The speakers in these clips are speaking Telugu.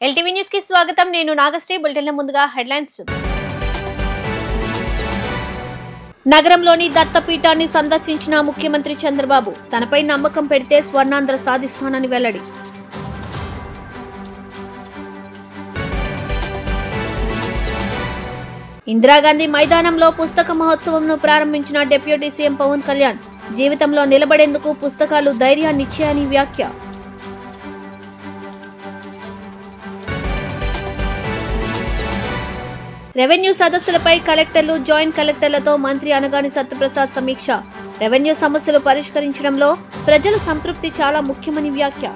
ఎల్టీవీ న్యూస్ కి స్వాగతం. నేను నాగశ్రీ. బులెటిన్ల ముందుగా హెడ్లైన్స్ చూద్దాం. నగరంలోని దత్తపీఠాన్ని సందర్శించిన ముఖ్యమంత్రి చంద్రబాబు తనపై నమ్మకం పెడితే స్వర్ణాంధ్ర సాధిస్తానని వెల్లడి. ఇందిరాగాంధీ మైదానంలో పుస్తక మహోత్సవంను ప్రారంభించిన డిప్యూటీ సీఎం పవన్ కళ్యాణ్ జీవితంలో నిలబడేందుకు పుస్తకాలు ధైర్యాన్నిచ్చాయని వ్యాఖ్య. రెవెన్యూ సదస్సులపై కలెక్టర్లు, జాయింట్ కలెక్టర్లతో మంత్రి అనగాని సత్యప్రసాద్ సమీక్ష. రెవెన్యూ సమస్యలు పరిష్కరించడంలో ప్రజల సంతృప్తి చాలా ముఖ్యమని వ్యాఖ్య.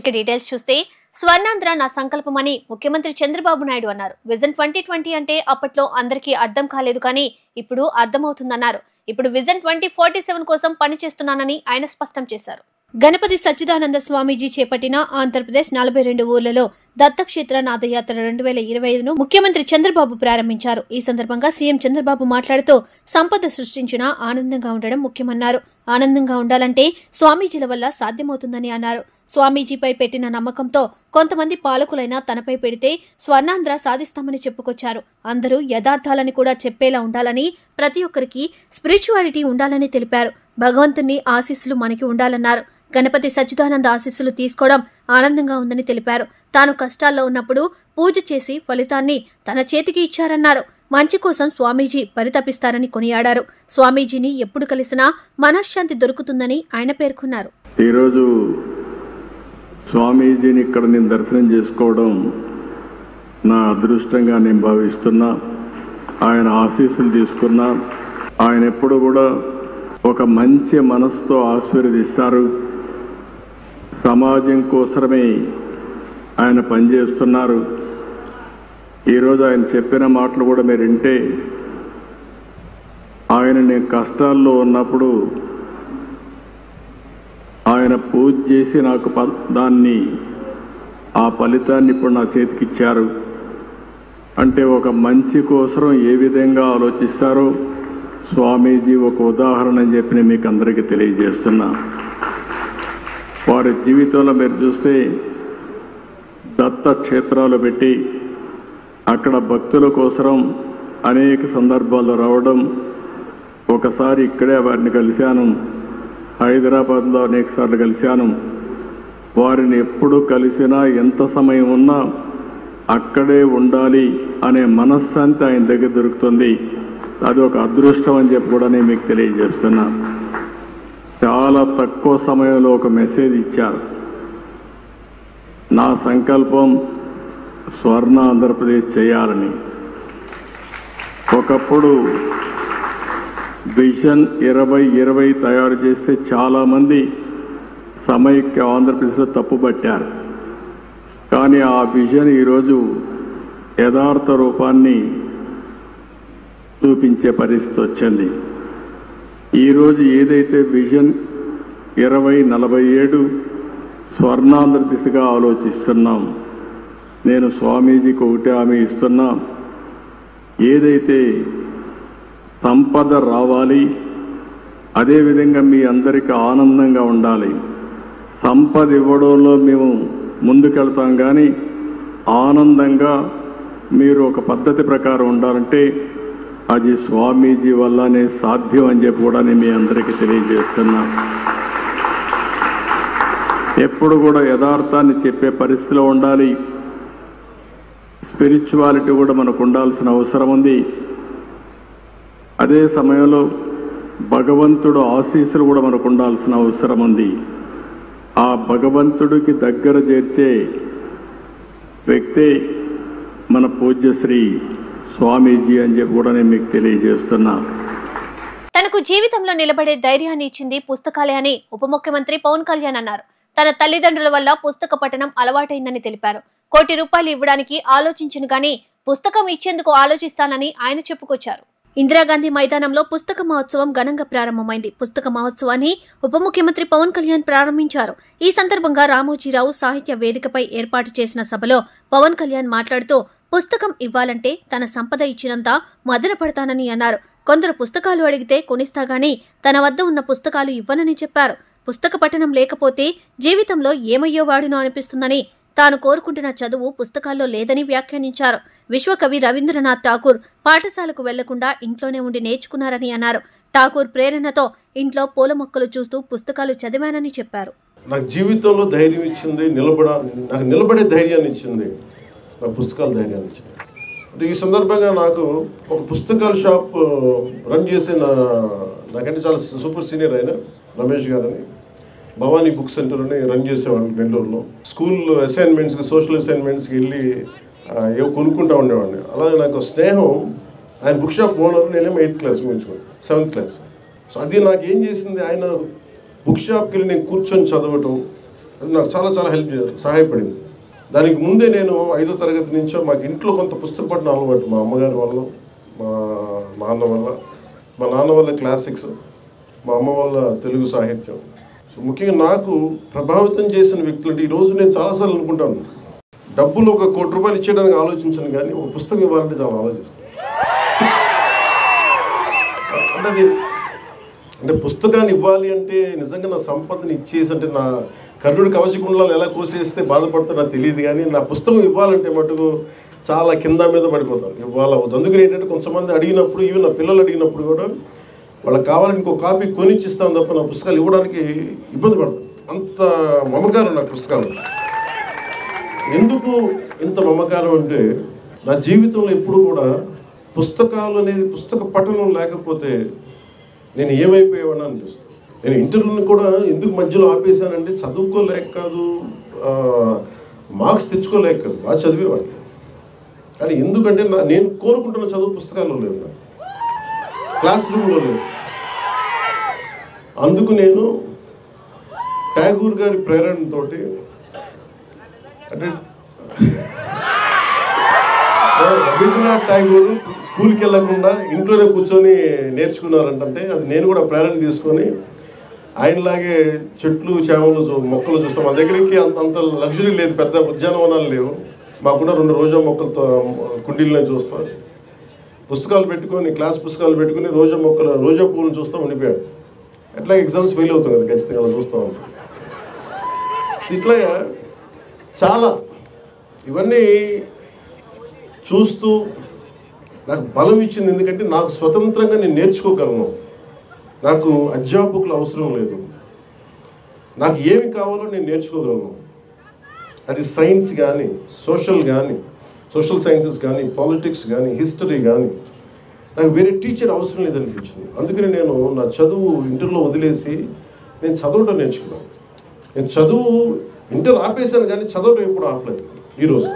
ఇక డీటెయిల్స్ చూస్తే, స్వర్ణాంధ్ర నా సంకల్పమని ముఖ్యమంత్రి చంద్రబాబు నాయుడు అన్నారు. విజన్ 2020 అంటే అప్పట్లో అందరికీ అర్థం కాలేదు, కానీ ఇప్పుడు అర్థమవుతుందన్నారు. ఇప్పుడు విజన్ 2047 కోసం పనిచేస్తున్నానని ఆయన స్పష్టం చేశారు. గణపతి సచ్చిదానంద స్వామీజీ చేపట్టిన ఆంధ్రప్రదేశ్ 42 ఊర్లలో దత్తక్షేత్ర నాదయాత్ర 2025ను ముఖ్యమంత్రి చంద్రబాబు ప్రారంభించారు. ఈ సందర్భంగా సీఎం చంద్రబాబు మాట్లాడుతూ, సంపద సృష్టించినా ఆనందంగా ఉండడం ముఖ్యమన్నారు. ఆనందంగా ఉండాలంటే స్వామీజీల వల్ల సాధ్యమవుతుందని అన్నారు. స్వామీజీపై పెట్టిన నమ్మకంతో కొంతమంది పాలకులైనా తనపై పెడితే స్వర్ణాంధ్ర సాధిస్తామని చెప్పుకొచ్చారు. అందరూ యథార్థాలని కూడా చెప్పేలా ఉండాలని, ప్రతి ఒక్కరికి స్పిరిచువాలిటీ ఉండాలని తెలిపారు. భగవంతుని ఆశీస్సులు మనకి ఉండాలన్నారు. గణపతి సచ్చిదానంద ఆశీస్సులు తీసుకోవడం ఆనందంగా ఉందని తెలిపారు. తాను కష్టాల్లో ఉన్నప్పుడు పూజ చేసి ఫలితాన్ని తన చేతికి ఇచ్చారన్నారు. మంచి కోసం స్వామీజీ పరితపిస్తారని కొనియాడారు. స్వామీజీని ఎప్పుడు కలిసినా మనశ్శాంతి దొరుకుతుందని ఆయన పేర్కొన్నారు. ఈరోజు స్వామీజీని ఇక్కడ నేను దర్శనం చేసుకోవడం నా అదృష్టంగా నేను భావిస్తున్నా. ఆయన ఆశీస్సులు తీసుకున్నా. ఆయన ఎప్పుడు కూడా ఒక మంచి మనసుతో ఆశీర్వదిస్తారు. సమాజం కోసమే ఆయన పనిచేస్తున్నారు. ఈరోజు ఆయన చెప్పిన మాటలు కూడా మీరు వింటే, ఆయన నేను కష్టాల్లో ఉన్నప్పుడు ఆయన పూజ చేసి నాకు ఆ ఫలితాన్ని ఇప్పుడు నా చేతికిచ్చారు అంటే, ఒక మంచి కోసం ఏ విధంగా ఆలోచిస్తారో స్వామీజీ ఒక ఉదాహరణ అని చెప్పి నేను మీకు అందరికీ తెలియజేస్తున్నా. వారి జీవితంలో మీరు చూస్తే దత్త క్షేత్రాలు పెట్టి అక్కడ భక్తుల కోసం అనేక సందర్భాల్లో రావడం. ఒకసారి ఇక్కడే వారిని కలిశాను, హైదరాబాద్లో అనేక సార్లు కలిశాను. వారిని ఎప్పుడు కలిసినా ఎంత సమయం ఉన్నా అక్కడే ఉండాలి అనే మనశ్శాంతి ఆయన దగ్గర దొరుకుతుంది. అది ఒక అదృష్టం అని చెప్పి కూడా నేను మీకు తెలియజేస్తున్నా. చాలా తక్కువ సమయంలో ఒక మెసేజ్ ఇచ్చారు. నా సంకల్పం స్వర్ణ ఆంధ్రప్రదేశ్ చేయాలని. ఒకప్పుడు విజన్ 2020 తయారు చేస్తే చాలామంది సమైక్య ఆంధ్రప్రదేశ్లో తప్పుపట్టారు. కానీ ఆ విజన్ ఈరోజు యథార్థ రూపాన్ని చూపించే పరిస్థితి వచ్చింది. ఈరోజు ఏదైతే విజన్ 2047 స్వర్ణాంధ్ర దిశగా ఆలోచిస్తున్నాం, నేను స్వామీజీకి ఒకటే హామీ ఇస్తున్నా. ఏదైతే సంపద రావాలి, అదేవిధంగా మీ అందరికీ ఆనందంగా ఉండాలి. సంపద ఇవ్వడంలో మేము ముందుకెళ్తాం, కానీ ఆనందంగా మీరు ఒక పద్ధతి ప్రకారం ఉండాలంటే అది స్వామీజీ వల్లనే సాధ్యం అని చెప్పి కూడా నేను మీ అందరికీ తెలియజేస్తున్నా. ఎప్పుడు కూడా యథార్థాన్ని చెప్పే పరిస్థితిలో ఉండాలి. స్పిరిచువాలిటీ కూడా మనకు ఉండాల్సిన అవసరం ఉంది. అదే సమయంలో భగవంతుడు ఆశీస్సులు కూడా మనకు ఉండాల్సిన అవసరం ఉంది. ఆ భగవంతుడికి దగ్గర చేర్చే వ్యక్తే మన పూజ్యశ్రీ స్వామీజీ అని చెప్పి కూడా నేను మీకు తెలియజేస్తున్నా. తనకు జీవితంలో నిలబడే ధైర్యాన్ని ఇచ్చింది పుస్తకాలే అని ఉప ముఖ్యమంత్రి పవన్ కళ్యాణ్ అన్నారు. తన తల్లిదండ్రుల వల్ల పుస్తక పఠనం అలవాటైందని తెలిపారు. ₹1 కోటి ఇవ్వడానికి ఆలోచించను, కానీ పుస్తకం ఇచ్చేందుకు ఆలోచిస్తానని ఆయన చెప్పుకొచ్చారు. ఇందిరాగాంధీ మైదానంలో పుస్తక మహోత్సవం ఘనంగా ప్రారంభమైంది. పుస్తక మహోత్సవాన్ని ఉప ముఖ్యమంత్రి పవన్ కళ్యాణ్ ప్రారంభించారు. ఈ సందర్భంగా రామోజీరావు సాహిత్య వేదికపై ఏర్పాటు చేసిన సభలో పవన్ కళ్యాణ్ మాట్లాడుతూ, పుస్తకం ఇవ్వాలంటే తన సంపద ఇచ్చినంత మదనపడతానని అన్నారు. కొందరు పుస్తకాలు అడిగితే కొనిస్తా గానీ తన వద్ద ఉన్న పుస్తకాలు ఇవ్వనని చెప్పారు. పుస్తక పఠనం లేకపోతే జీవితంలో ఏమయ్యేవాడునో అనిపిస్తుందని, తాను కోరుకుంటున్న చదువు పుస్తకాల్లో లేదని వ్యాఖ్యానించారు. విశ్వకవి రవీంద్రనాథ్ ఠాకూర్ పాఠశాలకు వెళ్లకుండా ఇంట్లోనే ఉండి నేర్చుకున్నారని అన్నారు. ఠాకూర్ ప్రేరణతో ఇంట్లో పూల మొక్కలు చూస్తూ పుస్తకాలు చదివానని చెప్పారు. నాకు జీవితంలో ధైర్యం ఇచ్చింది, నాకు నిలబడే ధైర్యాన్ని ఇచ్చింది, నా పుస్తకాల ధైర్యాన్ని ఇచ్చింది. అంటే ఈ సందర్భంగా నాకు ఒక పుస్తకాల షాప్ రన్ చేసే నాకంటే చాలా సూపర్ సీనియర్ అయిన రమేష్ గారని భవానీ బుక్ సెంటర్ని రన్ చేసేవాడిని నెల్లూరులో. స్కూల్ అసైన్మెంట్స్కి, సోషల్ అసైన్మెంట్స్కి వెళ్ళి ఏవో కొనుక్కుంటూ ఉండేవాడిని. అలాగే నాకు స్నేహం, ఆయన బుక్ షాప్ ఓనర్, నేనేమో 8th class ముగించుకోండి, 7th class. So అది నాకు ఏం చేసింది, ఆయన బుక్ షాప్కి వెళ్ళి నేను కూర్చొని చదవటం, అది నాకు చాలా చాలా సహాయపడింది. దానికి ముందే నేను 5వ తరగతి నుంచో మాకు ఇంట్లో కొంత పుస్తక పఠనం అలవాటు, మా అమ్మగారి వల్ల, మా నాన్న వల్ల క్లాసిక్స్, మా అమ్మ వల్ల తెలుగు సాహిత్యం. సో ముఖ్యంగా నాకు ప్రభావితం చేసిన వ్యక్తులు అంటే ఈరోజు నేను చాలాసార్లు అనుకుంటాను, డబ్బులు ఒక ₹1 కోటి ఇచ్చేయడానికి ఆలోచించను, కానీ ఒక పుస్తకం ఇవ్వాలంటే చాలా ఆలోచిస్తాను. అంటే పుస్తకాన్ని ఇవ్వాలి అంటే నిజంగా నా సంపదని ఇచ్చేసి, అంటే నా కర్ణుడి కవచకుండలాలు ఎలా కోసేస్తే బాధపడుతుందో నాకు తెలియదు, కానీ నా పుస్తకం ఇవ్వాలంటే మటుకు చాలా కింద మీద పడిపోతాను, ఇవ్వాలవుతుంది. అందుకని ఏంటంటే కొంతమంది అడిగినప్పుడు, ఈవెన్ నా పిల్లలు అడిగినప్పుడు కూడా వాళ్ళకి కావాలని ఇంకో కాపీ కొనిచ్చిస్తాను తప్ప నా పుస్తకాలు ఇవ్వడానికి ఇబ్బంది పడతాను. అంత మమకారం నాకు పుస్తకాలు. ఎందుకు ఇంత మమకారం అంటే, నా జీవితంలో ఎప్పుడు కూడా పుస్తకాలు అనేది, పుస్తక పఠనం లేకపోతే నేను ఏమైపోయేవాడిని అనిపిస్తుంది. నేను ఇంటర్వ్యూని కూడా ఎందుకు మధ్యలో ఆపేశానంటే, చదువుకోలేక కాదు, మార్క్స్ తెచ్చుకోలేక కాదు, బాగా చదివేవాడిని. కానీ ఎందుకంటే నేను కోరుకుంటున్న చదువు పుస్తకాల్లో లేదు, క్లాస్ రూమ్లో లేదు. అందుకు నేను ట్యాగూర్ గారి ప్రేరణతో, అంటే రవీంద్రనాథ్ ఠాగూర్ స్కూల్కి వెళ్ళకుండా ఇంట్లోనే కూర్చొని నేర్చుకున్నారంటే, అది నేను కూడా ప్రేరణ తీసుకొని ఆయనలాగే చెట్లు, చేమలు, మొక్కలు చూస్తాం. మా దగ్గరికి అంత లగ్జరీ లేదు, పెద్ద ఉద్యానవనాలు లేవు. మాకున్న 2 రోజా మొక్కలతో కుండీలనే చూస్తాం. పుస్తకాలు పెట్టుకొని, క్లాస్ పుస్తకాలు పెట్టుకుని రోజా పువ్వులను చూస్తూ ఉండిపోయాడు. ఎట్లా ఎగ్జామ్స్ ఫెయిల్ అవుతాం కదా, ఖచ్చితంగా అలా చూస్తూ ఉంటాం. ఇట్లాగా చాలా ఇవన్నీ చూస్తూ నాకు బలం ఇచ్చింది. ఎందుకంటే నాకు స్వతంత్రంగా నేను నేర్చుకోగలను, నాకు అధ్యాపకులు అవసరం లేదు, నాకు ఏమి కావాలో నేను నేర్చుకోగలను. అది సైన్స్ కానీ, సోషల్ సైన్సెస్ కానీ, పాలిటిక్స్ కానీ, హిస్టరీ కానీ, నాకు వేరే టీచర్ అవసరం లేదనిపించింది. అందుకని నేను నా చదువు ఇంటర్లో వదిలేసి నేను చదవటం నేర్చుకున్నాను. నేను చదువు ఇంటర్ ఆపేశాను, కానీ చదవటం ఎప్పుడు ఆపలేదు. ఈరోజు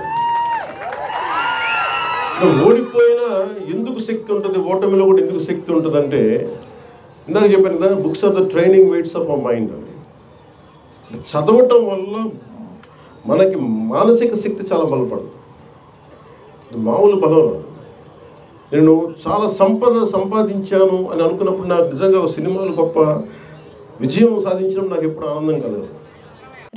ఓడిపోయినా ఎందుకు శక్తి ఉంటుంది, ఓటమిలో కూడా ఎందుకు శక్తి ఉంటుంది అంటే, ఇందాక చెప్పాను కదా, books are the training weights of our mind అని. చదవటం వల్ల మనకి మానసిక శక్తి చాలా బలపడుతుంది, మామూలు బలం రాదు. నేను చాలా సంపాదించాను అని అనుకున్నప్పుడు నాకు నిజంగా సినిమాలు గొప్ప విజయం సాధించడం నాకు ఎప్పుడు ఆనందం కలదు.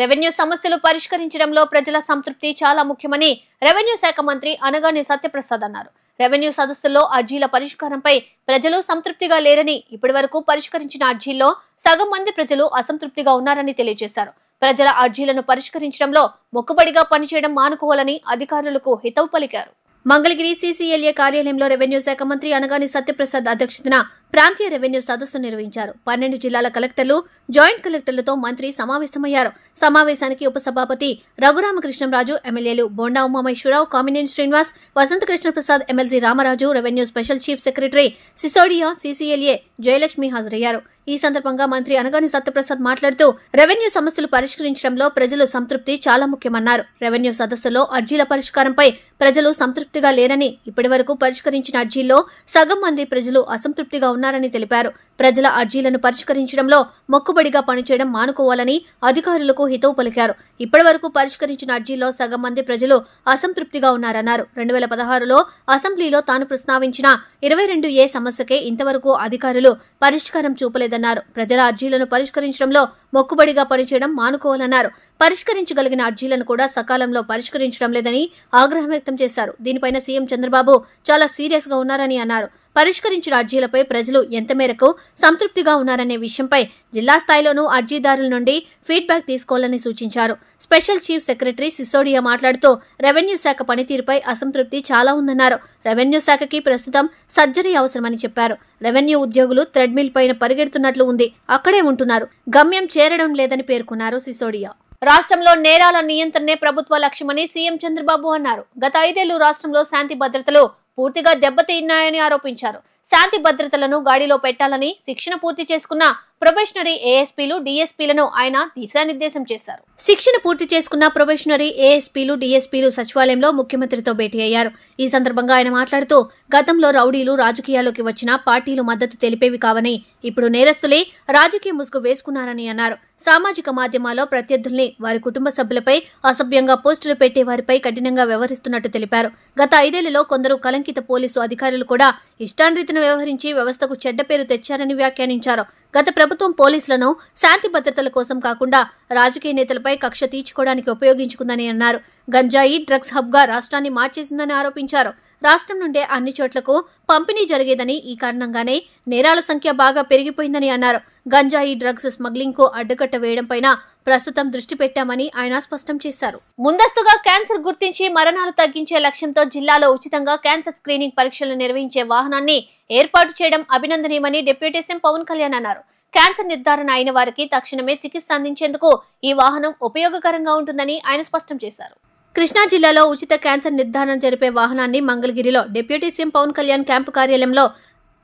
రెవెన్యూ సమస్యలు పరిష్కరించడంలో ప్రజల సంతృప్తి చాలా ముఖ్యమని రెవెన్యూ శాఖ మంత్రి అనగాని సత్యప్రసాద్ అన్నారు. రెవెన్యూ సదస్సుల్లో అర్జీల పరిష్కారంపై ప్రజలు సంతృప్తిగా లేరని, ఇప్పటి వరకు పరిష్కరించిన అర్జీల్లో సగం మంది ప్రజలు అసంతృప్తిగా ఉన్నారని తెలియజేశారు. ప్రజల అర్జీలను పరిష్కరించడంలో మొక్కుబడిగా పనిచేయడం మానుకోవాలని అధికారులకు హితవు పలికారు. మంగళగిరి సీసీఎల్ఏ కార్యాలయంలో రెవెన్యూ శాఖ మంత్రి అనగాని సత్యప్రసాద్ అధ్యక్షతన ప్రాంతీయ రెవెన్యూ సదస్సు నిర్వహించారు. 12 జిల్లాల కలెక్టర్లు, జాయింట్ కలెక్టర్లతో మంత్రి సమావేశమయ్యారు. సమావేశానికి ఉపసభాపతి రఘురామకృష్ణంరాజు, ఎమ్మెల్యేలు బోండా ఉమామేశ్వరరావు, కామినేని శ్రీనివాస్, వసంత Krishnaprasad, MLC Ramaraju, revenue special chief secretary Sisodia, CCLA Jayalakshmi హాజరయ్యారు. ఈ సందర్భంగా మంత్రి అనగాని సత్యప్రసాద్ మాట్లాడుతూ, రెవెన్యూ సమస్యలు పరిష్కరించడంలో ప్రజలు సంతృప్తి చాలా ముఖ్యమన్నారు. రెవెన్యూ సదస్సులో అర్జీల పరిష్కారంపై ప్రజలు సంతృప్తిగా లేరని, ఇప్పటి వరకు పరిష్కరించిన అర్జీల్లో సగం మంది ప్రజలు అసంతృప్తిగా ఉన్నారని తెలిపారు. ప్రజల అర్జీలను పరిష్కరించడంలో మొక్కుబడిగా పనిచేయడం మానుకోవాలని అధికారులకు హితవు పలికారు. ఇప్పటి వరకు పరిష్కరించిన అర్జీల్లో సగం మంది ప్రజలు అసంతృప్తిగా ఉన్నారన్నారు. 2016లో అసెంబ్లీలో తాను ప్రస్తావించిన 22A సమస్యకే ఇంతవరకు అధికారులు పరిష్కారం చూపలేదన్నారు. ప్రజల అర్జీలను పరిష్కరించడంలో మొక్కుబడిగా పనిచేయడం మానుకోవాలన్నారు. పరిష్కరించగలిగిన అర్జీలను కూడా సకాలంలో పరిష్కరించడం లేదని ఆగ్రహం వ్యక్తం చేశారు. దీనిపైన సీఎం చంద్రబాబు చాలా సీరియస్ గా ఉన్నారని అన్నారు. పరిష్కరించిన అర్జీలపై ప్రజలు ఎంత మేరకు సంతృప్తిగా ఉన్నారనే విషయంపై జిల్లా స్థాయిలోనూ అర్జీదారుల నుండి ఫీడ్బ్యాక్ తీసుకోవాలని సూచించారు. స్పెషల్ చీఫ్ సెక్రటరీ సిసోడియా మాట్లాడుతూ రెవెన్యూ శాఖ పనితీరుపై అసంతృప్తి చాలా ఉందన్నారు. రెవెన్యూ శాఖకి ప్రస్తుతం సర్జరీ అవసరమని చెప్పారు. రెవెన్యూ ఉద్యోగులు థ్రెడ్మిల్ పైన పరిగెడుతున్నట్లు ఉంది, అక్కడే ఉంటున్నారు, గమ్యం చేరడం లేదని పేర్కొన్నారు సిసోడియా. రాష్ట్రంలో నేరాల నియంత్రణే ప్రభుత్వ లక్ష్యమని సీఎం చంద్రబాబు అన్నారు. గత 5 ఏళ్లు రాష్ట్రంలో శాంతి భద్రతలు పూర్తిగా దెబ్బతిన్నాయని ఆరోపించారు. శాంతి భద్రతలను గాడిలో పెట్టాలని శిక్షణ పూర్తి చేసుకున్న ప్రొబేషనరీ ఏఎస్పీలు, డీఎస్పీలను ఆయన దిశానిర్దేశం చేశారు. శిక్షణ పూర్తి చేసుకున్న ప్రొబేషనరీ ఏఎస్పీలు, డీఎస్పీలు సచివాలయంలో ముఖ్యమంత్రితో భేటీ అయ్యారు. ఈ సందర్భంగా ఆయన మాట్లాడుతూ గతంలో రౌడీలు రాజకీయాల్లోకి వచ్చినా పార్టీలు మద్దతు తెలిపేవి కావని, ఇప్పుడు నేరస్తులే రాజకీయ ముసుగు వేసుకున్నారని అన్నారు. సామాజిక మాధ్యమాల్లో ప్రత్యర్థుల్ని, వారి కుటుంబ సభ్యులపై అసభ్యంగా పోస్టులు పెట్టే వారిపై కఠినంగా వ్యవహరిస్తున్నట్టు తెలిపారు. గత 5 ఏళ్లలో కొందరు కలంకిత పోలీసు అధికారులు కూడా ఇష్టాన్రీతిన వ్యవహరించి వ్యవస్థకు చెడ్డ పేరు తెచ్చారని వ్యాఖ్యానించారు. గత ప్రభుత్వం పోలీసులను శాంతి భద్రతల కోసం కాకుండా రాజకీయ నేతలపై కక్ష తీర్చుకోవడానికి ఉపయోగించుకుందని అన్నారు. గంజాయి, డ్రగ్స్ హబ్ గా రాష్ట్రాన్ని మార్చేసిందని ఆరోపించారు. రాష్ట్రం నుండే అన్ని చోట్లకు పంపిణీ జరిగేదని, ఈ కారణంగానే నేరాల సంఖ్య బాగా పెరిగిపోయిందని అన్నారు. గంజాయి, డ్రగ్స్ స్మగ్లింగ్ కు అడ్డుకట్ట వేయడంపైన ప్రస్తుతం దృష్టి పెట్టామని ఆయన స్పష్టం చేశారు. ముందస్తుగా క్యాన్సర్ గుర్తించి మరణాలు తగ్గించే లక్ష్యంతో జిల్లాలో ఉచితంగా క్యాన్సర్ స్క్రీనింగ్ పరీక్షలు నిర్వహించే వాహనాన్ని ఏర్పాటు చేయడం అభినందనీయమని డిప్యూటీ సీఎం పవన్ కళ్యాణ్ అన్నారు. క్యాన్సర్ నిర్ధారణ అయిన వారికి తక్షణమే చికిత్స అందించేందుకు ఈ వాహనం ఉపయోగకరంగా ఉంటుందని ఆయన స్పష్టం చేశారు. కృష్ణా జిల్లాలో ఉచిత క్యాన్సర్ నిర్ధారణ జరిపే వాహనాన్ని మంగళగిరిలో deputy CM Pawan Kalyan camp కార్యాలయంలో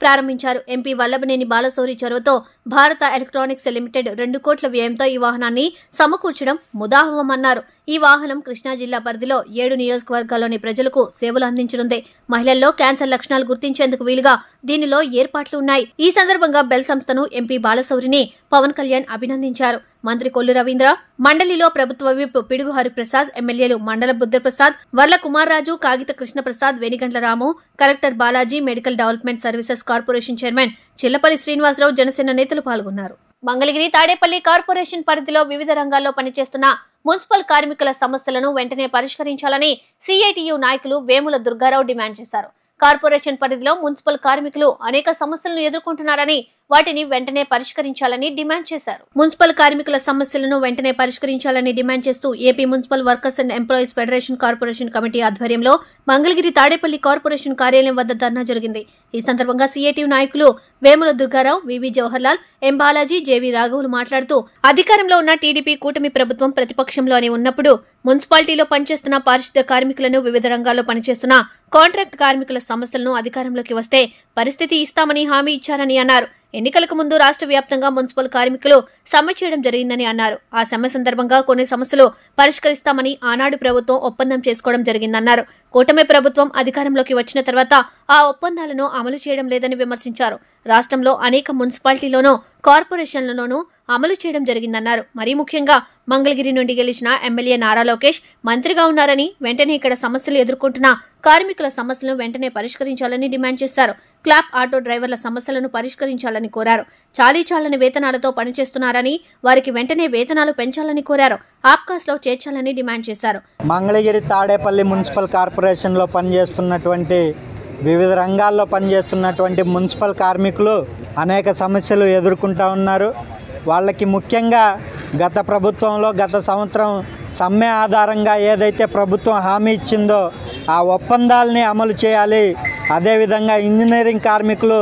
ప్రారంభించారు. ఎంపీ వల్లభనేని బాలశౌరి చొరవతో భారత ఎలక్ట్రానిక్స్ లిమిటెడ్ 2 కోట్ల వ్యయంతో ఈ వాహనాన్ని సమకూర్చడం ముదావహమన్నారు. ఈ వాహనం కృష్ణా జిల్లా పరిధిలో 7 నియోజకవర్గాల్లోని ప్రజలకు సేవలు అందించనుంది. మహిళల్లో క్యాన్సర్ లక్షణాలు గుర్తించేందుకు వీలుగా దీనిలో ఏర్పాట్లు ఉన్నాయి. ఈ సందర్భంగా బెల్ సంస్థను ఎంపీ బాలశౌరిని పవన్ కళ్యాణ్ అభినందించారు. మంత్రి కొల్లు రవీంద్ర, మండలిలో ప్రభుత్వ విప్ పిడుగు హరిప్రసాద్, ఎమ్మెల్యేలు మండల బుద్ధప్రసాద్, వర్ల కుమార్రాజు, కాగిత కృష్ణప్రసాద్, వెనిగండ్ల రాము, collector Balaji, medical development services corporation chairman Chillapalli Srinivasarao, Janasena నేతలు పాల్గొన్నారు. మంగళగిరి, తాడేపల్లి కార్పొరేషన్ పరిధిలో వివిధ రంగాల్లో పనిచేస్తున్న మున్సిపల్ కార్మికుల సమస్యలను వెంటనే పరిష్కరించాలని సిఐటియు నాయకులు వేముల దుర్గారావు డిమాండ్ చేశారు. కార్పొరేషన్ పరిధిలో మున్సిపల్ కార్మికులు అనేక సమస్యలను ఎదుర్కొంటున్నారని, వాటిని వెంటనే పరిష్కరించాలని డిమాండ్ చేశారు. మున్సిపల్ కార్మికుల సమస్యలను వెంటనే పరిష్కరించాలని డిమాండ్ చేస్తూ AP municipal workers and employees federation corporation committee ఆధ్వర్యంలో మంగళగిరి తాడేపల్లి కార్పొరేషన్ కార్యాలయం వద్ద ధర్నా జరిగింది. ఈ సందర్భంగా సిఐటియు నాయకులు వేముల దుర్గారావు, వివి జవహర్లాల్, ఎం బాలాజీ, జేవి రాఘవులు మాట్లాడుతూ అధికారంలో ఉన్న టీడీపీ కూటమి ప్రభుత్వం ప్రతిపక్షంలోనే ఉన్నప్పుడు మున్సిపాలిటీలో పనిచేస్తున్న పారిశుద్ధ్య కార్మికులను, వివిధ రంగాల్లో పనిచేస్తున్న కాంట్రాక్ట్ కార్మికుల సమస్యలను అధికారంలోకి వస్తే పరిస్థితి ఇస్తామని హామీ ఇచ్చారని అన్నారు. ఎన్నికలకు ముందు రాష్ట్ర వ్యాప్తంగా మున్సిపల్ కార్మికులు సమ్మె చేయడం జరిగిందని అన్నారు. ఆ సమ్మె సందర్భంగా కొన్ని సమస్యలు పరిష్కరిస్తామని ఆనాడు ప్రభుత్వం ఒప్పందం చేసుకోవడం జరిగిందన్నారు. కూటమి ప్రభుత్వం అధికారంలోకి వచ్చిన తర్వాత ఆ ఒప్పందాలను అమలు చేయడం లేదని విమర్శించారు. రాష్ట్రంలో అనేక మున్సిపాలిటీలోనూ కార్పొరేషన్లలోనూ అమలు చేయడం జరిగిందన్నారు. మరీ ముఖ్యంగా మంగళగిరి నుండి గెలిచిన ఎమ్మెల్యే నారా లోకేష్ మంత్రిగా ఉన్నారని, వెంటనే ఇక్కడ సమస్యలు ఎదుర్కొంటున్న కార్మికుల సమస్యలను వెంటనే పరిష్కరించాలని డిమాండ్ చేశారు. క్లాప్ ఆటో డ్రైవర్ల సమస్యలను పరిష్కరించాలని కోరారు. చాలీచాలని వేతనాలతో పనిచేస్తున్నారని, వారికి వెంటనే వేతనాలు పెంచాలని కోరారు. ఆప్కాస్లో చేర్చాలని డిమాండ్ చేశారు. మంగళగిరి తాడేపల్లి మున్సిపల్ కార్పొరేషన్లో పనిచేస్తున్నటువంటి వివిధ రంగాల్లో పనిచేస్తున్నటువంటి మున్సిపల్ కార్మికులు అనేక సమస్యలు ఎదుర్కొంటూ ఉన్నారు. వాళ్ళకి ముఖ్యంగా గత ప్రభుత్వంలో గత సంవత్సరం సమ్మె ఆధారంగా ఏదైతే ప్రభుత్వం హామీ ఇచ్చిందో ఆ ఒప్పందాలని అమలు చేయాలి. అదేవిధంగా ఇంజనీరింగ్ కార్మికులు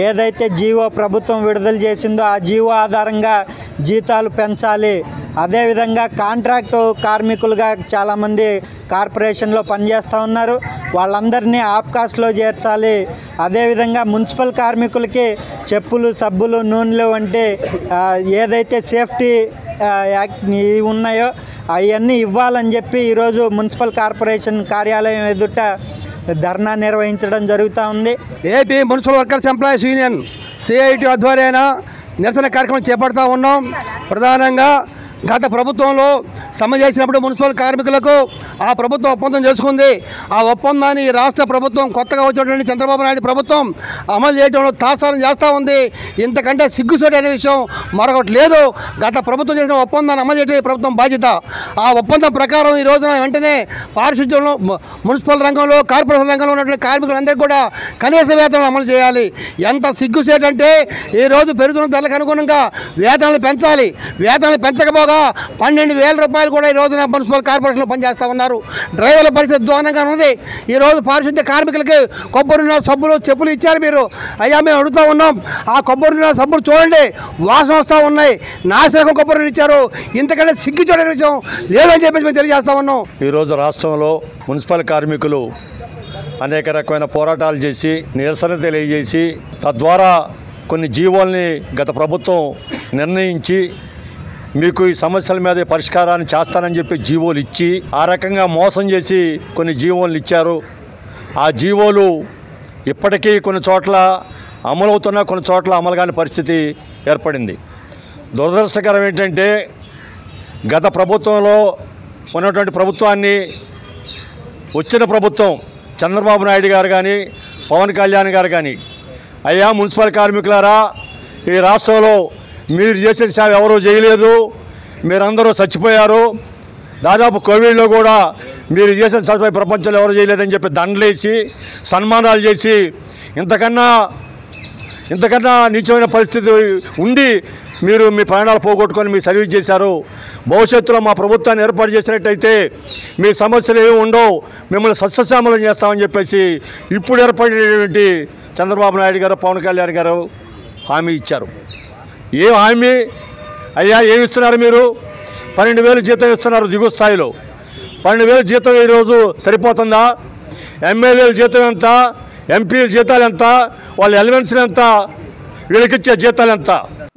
ఏదైతే జీవో ప్రభుత్వం విడుదల చేసిందో ఆ జీవో ఆధారంగా జీతాలు పెంచాలి. అదేవిధంగా కాంట్రాక్టు కార్మికులుగా చాలామంది కార్పొరేషన్లో పనిచేస్తూ ఉన్నారు, వాళ్ళందరినీ ఆప్కాస్ట్లో చేర్చాలి. అదేవిధంగా మున్సిపల్ కార్మికులకి చెప్పులు, సబ్బులు, నూనెలు వంటి ఏదైతే సేఫ్టీ యాక్ట్ ఉన్నాయో అవన్నీ ఇవ్వాలని చెప్పి ఈరోజు మున్సిపల్ కార్పొరేషన్ కార్యాలయం ఎదుట ధర్నా నిర్వహించడం జరుగుతూ ఉంది. AP municipal workers employees union CIT ఆధ్వర్యాన నిరసన కార్యక్రమం చేపడుతూ ఉన్నాం. ప్రధానంగా గత ప్రభుత్వంలో సమ్మె చేసినప్పుడు మున్సిపల్ కార్మికులకు ఆ ప్రభుత్వం ఒప్పందం చేసుకుంది. ఆ ఒప్పందాన్ని రాష్ట్ర ప్రభుత్వం కొత్తగా వచ్చినటువంటి చంద్రబాబు నాయుడు ప్రభుత్వం అమలు చేయడంలో తాత్సారం చేస్తూ ఉంది. ఇంతకంటే సిగ్గుచేటు అనే విషయం మరొకటి లేదు. గత ప్రభుత్వం చేసిన ఒప్పందాన్ని అమలు చేయడం ప్రభుత్వం బాధ్యత. ఆ ఒప్పందం ప్రకారం ఈ రోజున వెంటనే పారిశుద్ధ్యంలో మున్సిపల్ రంగంలో కార్పొరేషన్ రంగంలో ఉన్నటువంటి కార్మికులందరికీ కూడా కనీస వేతనాలు అమలు చేయాలి. ఎంత సిగ్గుచేటు అంటే ఈరోజు పెరుగుతున్న ధరలకు అనుగుణంగా వేతనాలు పెంచాలి. వేతనాలు పెంచకపోగా 12,000 రూపాయలు కూడా ఈ రోజున మున్సిపల్ కార్పొరేషన్లో పనిచేస్తూ ఉన్నారు. డ్రైవర్ల పరిస్థితి దారుణంగా ఉంది. ఈరోజు పారిశుద్ధ్య కార్మికులకి కొబ్బరి నూనె సబ్బులు చెప్పులు ఇచ్చారు మీరు. అయ్యా మేము అడుగుతూ ఉన్నాం, ఆ కొబ్బరి నూనె సబ్బులు చూడండి వాసన వస్తూ ఉన్నాయి. నాశనకం కొబ్బరి నూనె ఇచ్చారు. ఇంతకంటే సిగ్గు చూడని విషయం లేదని చెప్పేసి మేము తెలియజేస్తా ఉన్నాం. ఈరోజు రాష్ట్రంలో మున్సిపల్ కార్మికులు అనేక రకమైన పోరాటాలు చేసి నిరసన తెలియజేసి తద్వారా కొన్ని జీవోల్ని గత ప్రభుత్వం నిర్ణయించి మీకు ఈ సమస్యల మీద పరిష్కారాన్ని చేస్తానని చెప్పి జీవోలు ఇచ్చి ఆ రకంగా మోసం చేసి కొన్ని జీవోలు ఇచ్చారు. ఆ జీవోలు ఇప్పటికీ కొన్ని చోట్ల అమలవుతున్న కొన్ని చోట్ల అమలు కాని పరిస్థితి ఏర్పడింది. దురదృష్టకరం ఏంటంటే గత ప్రభుత్వంలో ఉన్నటువంటి ప్రభుత్వాన్ని వచ్చిన ప్రభుత్వం చంద్రబాబు నాయుడు గారు కానీ పవన్ కళ్యాణ్ గారు కానీ అయ్యా మున్సిపల్ కార్మికులారా ఈ రాష్ట్రంలో మీరు చేసిన సేవ ఎవరూ చేయలేదు, మీరందరూ చచ్చిపోయారు, దాదాపు కోవిడ్లో కూడా మీరు చేసిన సేవ ప్రపంచంలో ఎవరు చేయలేదని చెప్పి దండలేసి సన్మానాలు చేసి ఇంతకన్నా నీచమైన పరిస్థితి ఉండి మీరు మీ ప్రాణాలు పోగొట్టుకొని మీ సర్వీస్ చేశారు. భవిష్యత్తులో మా ప్రభుత్వాన్ని ఏర్పాటు చేసినట్టయితే మీ సమస్యలు ఏమి ఉండవు, మిమ్మల్ని సస్యశ్యామలం చేస్తామని చెప్పేసి ఇప్పుడు ఏర్పడినటువంటి చంద్రబాబు నాయుడు గారు పవన్ కళ్యాణ్ గారు హామీ ఇచ్చారు. ఏ హామీ అయ్యా ఏమి ఇస్తున్నారు మీరు? 12,000 జీతం ఇస్తున్నారు దిగువ స్థాయిలో. 12,000 జీతం ఈరోజు సరిపోతుందా? ఎమ్మెల్యేల జీతం ఎంత, ఎంపీల జీతాలు ఎంత, వాళ్ళ ఎలిమెంట్స్లు ఎంత, వీళ్ళకిచ్చే జీతాలు ఎంత?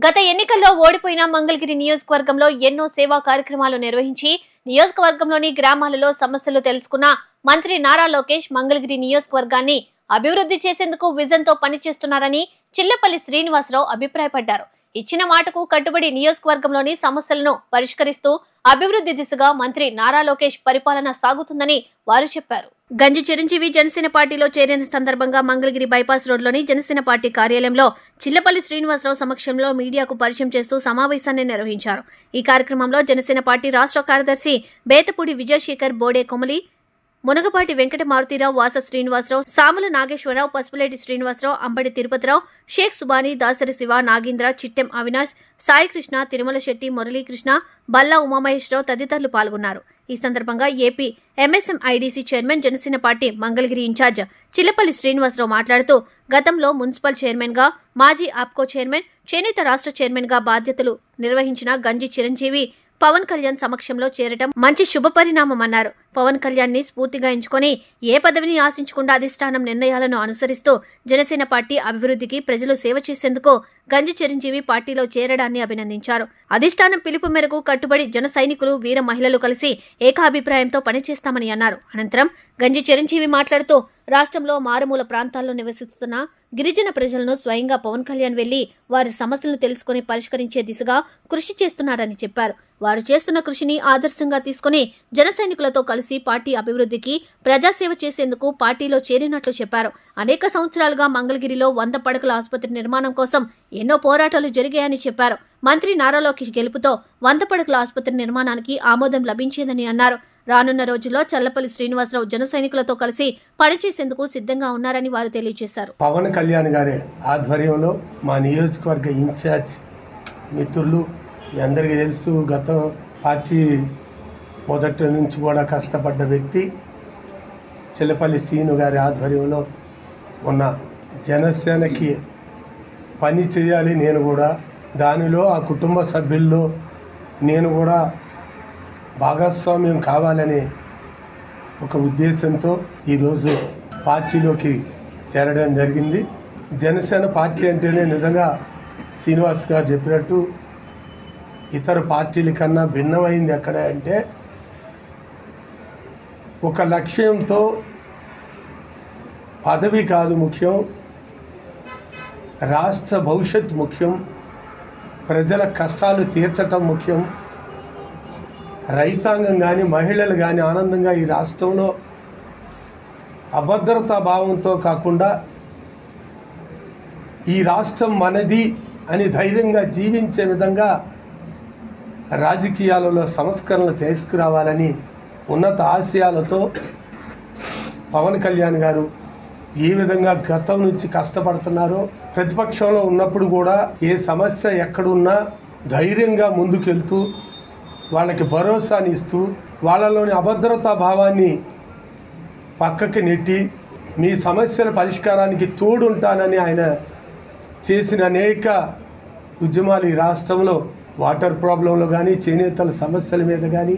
గత ఎన్నికల్లో ఓడిపోయిన మంగళగిరి నియోజకవర్గంలో ఎన్నో సేవా కార్యక్రమాలు నిర్వహించి నియోజకవర్గంలోని గ్రామాలలో సమస్యలు తెలుసుకున్న మంత్రి నారా లోకేష్ మంగళగిరి నియోజకవర్గాన్ని అభివృద్ధి చేసేందుకు విజన్ తో పనిచేస్తున్నారని చిల్లపల్లి శ్రీనివాసరావు అభిప్రాయపడ్డారు. ఇచ్చిన మాటకు కట్టుబడి నియోజకవర్గంలోని సమస్యలను పరిష్కరిస్తూ అభివృద్ధి దిశగా మంత్రి నారా లోకేష్ పరిపాలన సాగుతుందని వారు చెప్పారు. గంజి చిరంజీవి జనసేన పార్టీలో చేరిన సందర్భంగా మంగళగిరి బైపాస్ రోడ్లోని జనసేన పార్టీ కార్యాలయంలో చిల్లపల్లి శ్రీనివాసరావు సమక్షంలో మీడియాకు పరిచయం చేస్తూ సమావేశాన్ని నిర్వహించారు. ఈ కార్యక్రమంలో జనసేన పార్టీ రాష్ట్ర కార్యదర్శి బేతపూడి విజయశేఖర్, బోడే కొమలి, మునగపాటి వెంకట మారుతిరావు, వాస శ్రీనివాసరావు, సాముల నాగేశ్వరరావు, పసుపులేటి శ్రీనివాసరావు, అంబడి తిరుపతిరావు, షేక్ సుబాని, దాసరి శివ, నాగేంద్ర, చిట్టెం అవినాష్, సాయికృష్ణ, తిరుమల శెట్టి, మురళీకృష్ణ, బల్లా ఉమామహేశ్వరరావు తదితరులు పాల్గొన్నారు. ఈ సందర్భంగా AP MSM IDC chairman, Janasena party Mangalagiri incharge Chillapalli Srinivasarao మాట్లాడుతూ గతంలో మున్సిపల్ చైర్మన్ గా, మాజీ ఆప్కో చైర్మన్, చేనేత రాష్ట్ర చైర్మన్ గా బాధ్యతలు నిర్వహించిన గంజి చిరంజీవి పవన్ కళ్యాణ్ సమక్షంలో చేరడం మంచి శుభపరిణామమన్నారు. పవన్ కళ్యాణ్ ని స్ఫూర్తిగా ఎంచుకొని ఏ పదవిని ఆశించకుండా అధిష్టానం నిర్ణయాలను అనుసరిస్తూ జనసేన పార్టీ అభివృద్ధికి ప్రజలు సేవ చేసేందుకు గంజి చిరంజీవి పార్టీలో చేరడాన్ని అభినందించారు. అధిష్టానం పిలుపు మేరకు కట్టుబడి జన సైనికులు, వీర మహిళలు కలిసి ఏకాభిప్రాయంతో పనిచేస్తామని అన్నారు. అనంతరం గంజి చిరంజీవి మాట్లాడుతూ రాష్ట్రంలో మారుమూల ప్రాంతాల్లో నివసిస్తున్న గిరిజన ప్రజలను స్వయంగా పవన్ కళ్యాణ్ వెళ్లి వారి సమస్యలను తెలుసుకుని పరిష్కరించే దిశగా కృషి చేస్తున్నారని చెప్పారు. వారు చేస్తున్న కృషిని ఆదర్శంగా తీసుకుని జన సైనికులతో కలిసి పార్టీ అభివృద్ధికి, ప్రజాసేవ చేసేందుకు పార్టీలో చేరినట్లు చెప్పారు. అనేక సంవత్సరాలుగా మంగళగిరిలో 100 పడకల ఆసుపత్రి నిర్మాణం కోసం ఎన్నో పోరాటాలు జరిగాయని చెప్పారు. మంత్రి నారా లోకేష్ గెలుపుతో 100 పడకల ఆసుపత్రి నిర్మాణానికి ఆమోదం లభించిందని అన్నారు. రానున్న రోజుల్లో చల్లపల్లి శ్రీనివాసరావు జన సైనికులతో కలిసి పనిచేసేందుకు సిద్ధంగా ఉన్నారని వారు తెలియజేశారు. పవన్ కళ్యాణ్ గారి ఆధ్వర్యంలో మా నియోజకవర్గ ఇన్ఛార్జ్ మిత్రులు, మీ అందరికీ తెలుసు, గత పార్టీ మొదటి నుంచి కూడా కష్టపడ్డ వ్యక్తి చిల్లపల్లి శ్రీను గారి ఆధ్వర్యంలో ఉన్న జనసేనకి పని చేయాలి. నేను కూడా దానిలో ఆ కుటుంబ సభ్యుల్లో నేను కూడా భాగస్వామ్యం కావాలనే ఒక ఉద్దేశంతో ఈరోజు పార్టీలోకి చేరడం జరిగింది. జనసేన పార్టీ అంటేనే నిజంగా శ్రీనివాస్ గారు చెప్పినట్టు ఇతర పార్టీల కన్నా భిన్నమైంది ఎక్కడ అంటే ఒక లక్ష్యంతో, పదవి కాదు ముఖ్యం, రాష్ట్ర భవిష్యత్ ముఖ్యం, ప్రజల కష్టాలు తీర్చటం ముఖ్యం రైతాంగం కానీ మహిళలు కానీ ఆనందంగా ఈ రాష్ట్రంలో అభద్రతా భావంతో కాకుండా ఈ రాష్ట్రం మనది అని ధైర్యంగా జీవించే విధంగా రాజకీయాలలో సంస్కరణలు తీసుకురావాలని ఉన్నత ఆశయాలతో పవన్ కళ్యాణ్ గారు ఏ విధంగా గతం నుంచి కష్టపడుతున్నారో, ప్రతిపక్షంలో ఉన్నప్పుడు కూడా ఏ సమస్య ఎక్కడున్నా ధైర్యంగా ముందుకెళ్తూ వాళ్ళకి భరోసాని ఇస్తూ వాళ్ళలోని అభద్రతా భావాన్ని పక్కకి నెట్టి మీ సమస్యల పరిష్కారానికి తోడుంటానని ఆయన చేసిన అనేక ఉద్యమాలు ఈ రాష్ట్రంలో వాటర్ ప్రాబ్లంలో కానీ, చేనేతల సమస్యల మీద కానీ,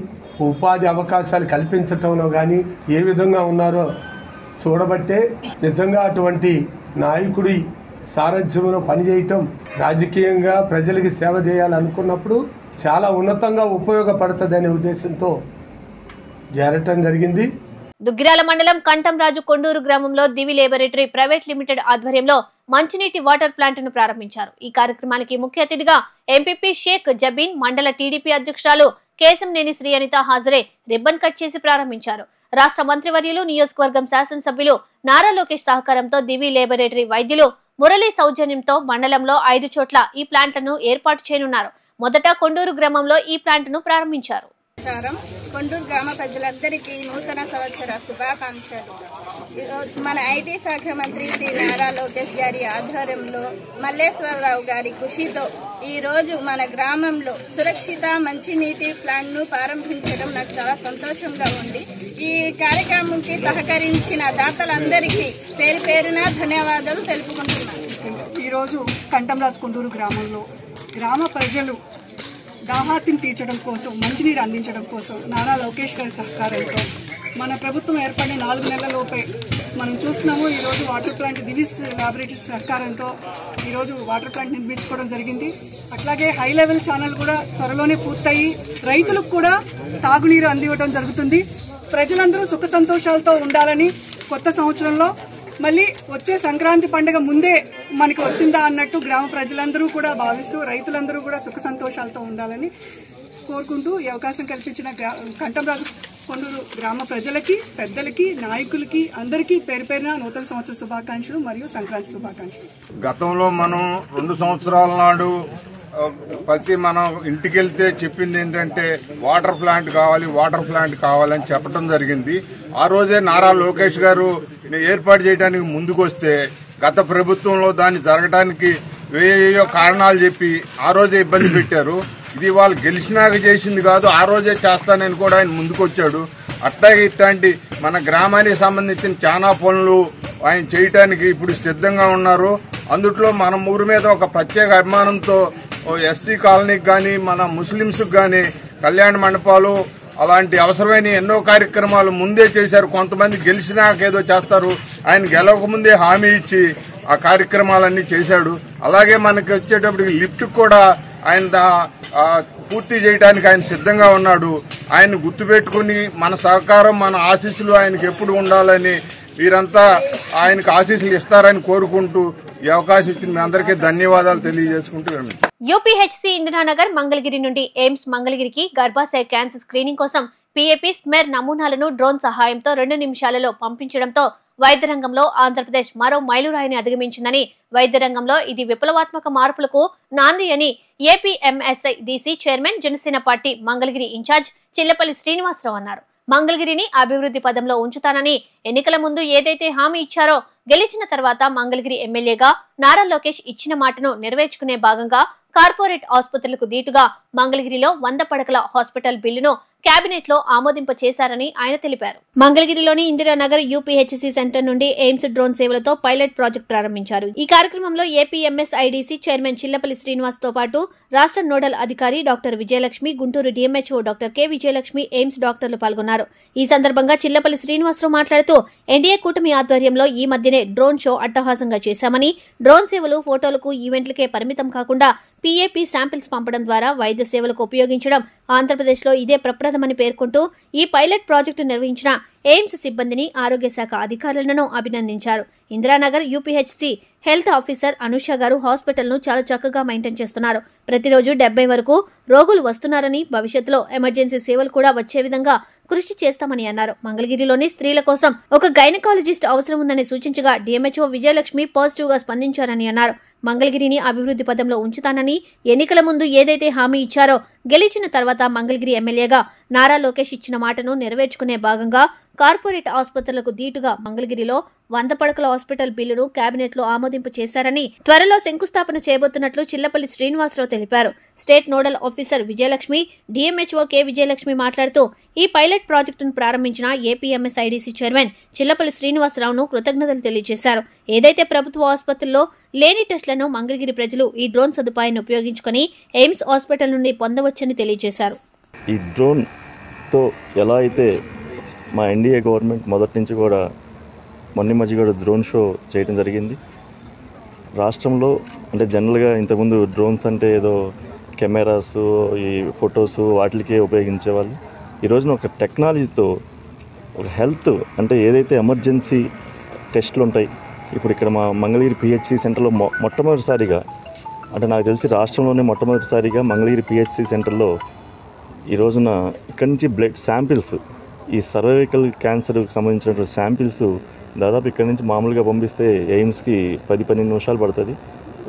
ఉపాధి అవకాశాలు కల్పించటంలో కానీ ఏ విధంగా ఉన్నారో చూడబట్టే నిజంగా అటువంటి నాయకుడి సారథ్యంలో పనిచేయటం, రాజకీయంగా ప్రజలకి సేవ చేయాలనుకున్నప్పుడు చాలా ఉన్నతంగా ఉపయోగపడుతుందనే ఉద్దేశంతో చేరటం జరిగింది. దుగ్గిరాల మండలం కంటంరాజు కొండూరు గ్రామంలో దివి లేబొరేటరీ ప్రైవేట్ లిమిటెడ్ ఆధ్వర్యంలో మంచినీటి వాటర్ ప్లాంట్ ను ప్రారంభించారు. ఈ కార్యక్రమానికి ముఖ్య అతిథిగా ఎంపీపీ షేక్ జబీన్, మండల టీడీపీ అధ్యక్షురాలు కేశంనేని శ్రీ అనిత హాజరై రిబ్బన్ కట్ చేసి ప్రారంభించారు. రాష్ట్ర మంత్రివర్యులు, నియోజకవర్గం శాసనసభ్యులు నారా లోకేష్ సహకారంతో దివి లేబొరేటరీ వైద్యులు మురళీ సౌజన్యంతో మండలంలో 5 చోట్ల ఈ ప్లాంట్లను ఏర్పాటు చేయనున్నారు. మొదట కొండూరు గ్రామంలో ఈ ప్లాంట్ ను ప్రారంభించారు. కొండూరు గ్రామ ప్రజలందరికీ నూతన సంవత్సర శుభాకాంక్షలు. ఈరోజు మన ఐటీ శాఖ మంత్రి శ్రీ నారా లోకేష్ గారి ఆధ్వర్యంలో, మల్లేశ్వరరావు గారి కృషితో ఈరోజు మన గ్రామంలో సురక్షిత మంచినీటి ప్లాంట్ ను ప్రారంభించడం నాకు చాలా సంతోషంగా ఉంది. ఈ కార్యక్రమంకి సహకరించిన దాతలందరికీ పేరు పేరున ధన్యవాదాలు తెలుపుకుంటున్నాను. ఈరోజు కంటంరాజు కొండూరు గ్రామంలో గ్రామ ప్రజలు దాహార్తిని తీర్చడం కోసం, మంచినీరు అందించడం కోసం నారా లోకేష్ గారి సహకారంతో మన ప్రభుత్వం ఏర్పడిన 4 నెలలలోపే మనం చూస్తున్నాము. ఈరోజు వాటర్ ప్లాంట్ దివిస్ ల్యాబొరేటరీ సహకారంతో ఈరోజు వాటర్ ప్లాంట్ నిర్మించుకోవడం జరిగింది. అట్లాగే హై లెవెల్ ఛానల్ కూడా త్వరలోనే పూర్తయి రైతులకు కూడా తాగునీరు అందివ్వడం జరుగుతుంది. ప్రజలందరూ సుఖ సంతోషాలతో ఉండాలని, కొత్త సంవత్సరంలో మళ్ళీ వచ్చే సంక్రాంతి పండుగ ముందే మనకి వచ్చిందా అన్నట్టు గ్రామ ప్రజలందరూ కూడా భావిస్తూ, రైతులందరూ కూడా సుఖ సంతోషాలతో ఉండాలని కోరుకుంటూ ఈ అవకాశం కల్పించిన కంటంరాజు కొండూరు గ్రామ ప్రజలకి, పెద్దలకి, నాయకులకి అందరికీ పేరు పేరున నూతన సంవత్సర శుభాకాంక్షలు మరియు సంక్రాంతి శుభాకాంక్షలు. గతంలో మనం 2 సంవత్సరాల నాడు ప్రతి మనం ఇంటికి వెళ్తే చెప్పింది ఏంటంటే వాటర్ ప్లాంట్ కావాలని చెప్పడం జరిగింది. ఆ రోజే నారా లోకేష్ గారు ఏర్పాటు చేయడానికి ముందుకొస్తే గత ప్రభుత్వంలో దాన్ని జరగడానికి వేయో కారణాలు చెప్పి ఆ రోజే ఇబ్బంది పెట్టారు. ఇది వాళ్ళు గెలిచినాక చేసింది కాదు, ఆ రోజే చేస్తానని కూడా ఆయన ముందుకొచ్చాడు. అట్లాగే ఇట్లాంటి మన గ్రామానికి సంబంధించిన చాలా పనులు ఆయన చేయటానికి ఇప్పుడు సిద్ధంగా ఉన్నారు. అందుట్లో మన ఊరి మీద ఒక ప్రత్యేక అభిమానంతో ఎస్సీ కాలనీకి కానీ, మన ముస్లింస్కి కానీ కళ్యాణ మండపాలు అలాంటి అవసరమైన ఎన్నో కార్యక్రమాలు ముందే చేశారు. కొంతమంది గెలిచినాక ఏదో చేస్తారు, ఆయన గెలవక ముందే హామీ ఇచ్చి ఆ కార్యక్రమాలన్నీ చేశాడు. అలాగే మనకి వచ్చేటప్పటికి లిఫ్ట్ కూడా ఆయన పూర్తి చేయడానికి ఆయన సిద్ధంగా ఉన్నాడు. ఆయన గుర్తుపెట్టుకుని మన సహకారం, మన ఆశీస్సులు ఆయనకి ఎప్పుడు ఉండాలని వీరంతా ఆయనకు ఆశీస్సులు ఇస్తారని కోరుకుంటూ ఈ అవకాశం ఇచ్చిన మీ అందరికీ ధన్యవాదాలు తెలియజేసుకుంటూ యూపీహెచ్సీ ఇందిరానగర్ మంగళగిరి నుండి ఎయిమ్స్ మంగళగిరికి గర్భాశయ క్యాన్సర్ స్క్రీనింగ్ కోసం పీఏపీ స్మెర్ నమూనాలను డ్రోన్ సహాయంతో 2 నిమిషాలలో పంపించడంతో వైద్య రంగంలో ఆంధ్రప్రదేశ్ మరో మైలురాయిని అధిగమించిందని, వైద్య రంగంలో ఇది విప్లవాత్మక మార్పులకు నాంది అని ఏపీఎంఎస్ఐ DC chairman, Janasena party Mangalagiri incharge Chillapalli Srinivasarao అన్నారు. మంగళగిరిని అభివృద్ధి పదంలో ఉంచుతానని ఎన్నికల ముందు ఏదైతే హామీ ఇచ్చారో గెలిచిన తర్వాత మంగళగిరి ఎమ్మెల్యేగా నారా లోకేష్ ఇచ్చిన మాటను నెరవేర్చుకునే భాగంగా కార్పొరేట్ ఆసుపత్రులకు దీటుగా మంగళగిరిలో 100 పడకల హాస్పిటల్ బిల్లును కేబినెట్ లో ఆమోదింప చేశారని ఆయన తెలిపారు. మంగళగిరిలోని ఇందిరానగర్ యూపీహెచ్సీ సెంటర్ నుండి ఎయిమ్స్ డ్రోన్ సేవలతో పైలట్ ప్రాజెక్ట్ ప్రారంభించారు. ఈ కార్యక్రమంలో ఏపీఎంఎస్ఐడీసీ చైర్మన్ చిల్లపల్లి శ్రీనివాస్ తో పాటు రాష్ట్ర నోడల్ అధికారి doctor Vijayalakshmi, Guntur DMHO doctor K Vijayalakshmi, AIIMS డాక్టర్లు పాల్గొన్నారు. ఈ సందర్భంగా చిల్లపల్లి శ్రీనివాసరావు మాట్లాడుతూ ఎన్డీఏ కూటమి ఆధ్వర్యంలో ఈ మధ్యనే డ్రోన్ షో అట్టహాసంగా చేశామని, డ్రోన్ సేవలు ఫోటోలకు, ఈవెంట్లకే పరిమితం కాకుండా పీఏపీ శాంపిల్స్ పంపడం ద్వారా వైద్య సేవలకు ఉపయోగించడం ఆంధ్రప్రదేశ్లో ఇదే ప్రప్రథమని పేర్కొంటూ ఈ పైలట్ ప్రాజెక్టు నిర్వహించిన ఎయిమ్స్ సిబ్బందిని, ఆరోగ్య శాఖ అధికారులను అభినందించారు. Indiranagar UPHC health officer Anusha గారు హాస్పిటల్ను చాలా చక్కగా మెయింటైన్ చేస్తున్నారు. ప్రతిరోజు 70 వరకు రోగులు వస్తున్నారని, భవిష్యత్తులో ఎమర్జెన్సీ సేవలు కూడా వచ్చే విధంగా కృషి చేస్తామని అన్నారు. మంగళగిరిలోని స్త్రీల కోసం ఒక గైనకాలజిస్ట్ అవసరం ఉందని సూచించగా డిఎంహెచ్ఓ విజయలక్ష్మి పాజిటివ్ గా స్పందించారని అన్నారు. మంగళగిరిని అభివృద్ధి పదంలో ఉంచుతానని, ఎన్నికల ముందు ఏదైతే హామీ ఇచ్చారో గెలిచిన తర్వాత మంగళగిరి ఎమ్మెల్యేగా నారా లోకేష్ ఇచ్చిన మాటను నెరవేర్చుకునే భాగంగా కార్పొరేట్ ఆసుపత్రులకు దీటుగా మంగళగిరిలో 100 పడకల హాస్పిటల్ బిల్లును కేబినెట్ లో ఆమోదింపు చేశారని, త్వరలో శంకుస్థాపన చేయబోతున్నట్లు చిల్లపల్లి శ్రీనివాసరావు తెలిపారు. State nodal officer Vijayalakshmi, DMHO K Vijayalakshmi మాట్లాడుతూ ఈ పైలట్ ప్రాజెక్టును ప్రారంభించిన ఏపీఎంఎస్ఐడిసి చైర్మన్ చిల్లపల్లి శ్రీనివాసరావును కృతజ్ఞతలు తెలియజేశారు. ఏదైతే ప్రభుత్వ ఆసుపత్రుల్లో లేని టెస్టులను మంగళగిరి ప్రజలు ఈ డ్రోన్ సదుపాయాన్ని ఉపయోగించుకుని ఎయిమ్స్ హాస్పిటల్ నుండి పొందవచ్చని తెలియజేశారు. ఈ డ్రోన్తో ఎలా అయితే మా ఎన్డీఏ గవర్నమెంట్ మొదటి నుంచి కూడా మొన్న మధ్య కూడా డ్రోన్ షో చేయడం జరిగింది. రాష్ట్రంలో అంటే జనరల్గా ఇంతకుముందు డ్రోన్స్ అంటే ఏదో కెమెరాస్, ఈ ఫొటోస్ వాటికే ఉపయోగించేవాళ్ళు. ఈరోజున ఒక టెక్నాలజీతో ఒక హెల్త్ అంటే ఏదైతే ఎమర్జెన్సీ టెస్టులు ఉంటాయి, ఇప్పుడు ఇక్కడ మా మంగళగిరి పిహెచ్సి సెంటర్లో మొట్టమొదటిసారిగా అంటే నాకు తెలిసి రాష్ట్రంలోనే మొట్టమొదటిసారిగా మంగళగిరి పిహెచ్సి సెంటర్లో ఈ రోజున ఇక్కడి నుంచి బ్లడ్ శాంపిల్స్, ఈ సర్వైకల్ క్యాన్సర్కి సంబంధించినటువంటి శాంపిల్స్ దాదాపు ఇక్కడి నుంచి మామూలుగా పంపిస్తే ఎయిమ్స్కి 10-12 నిమిషాలు పడుతుంది.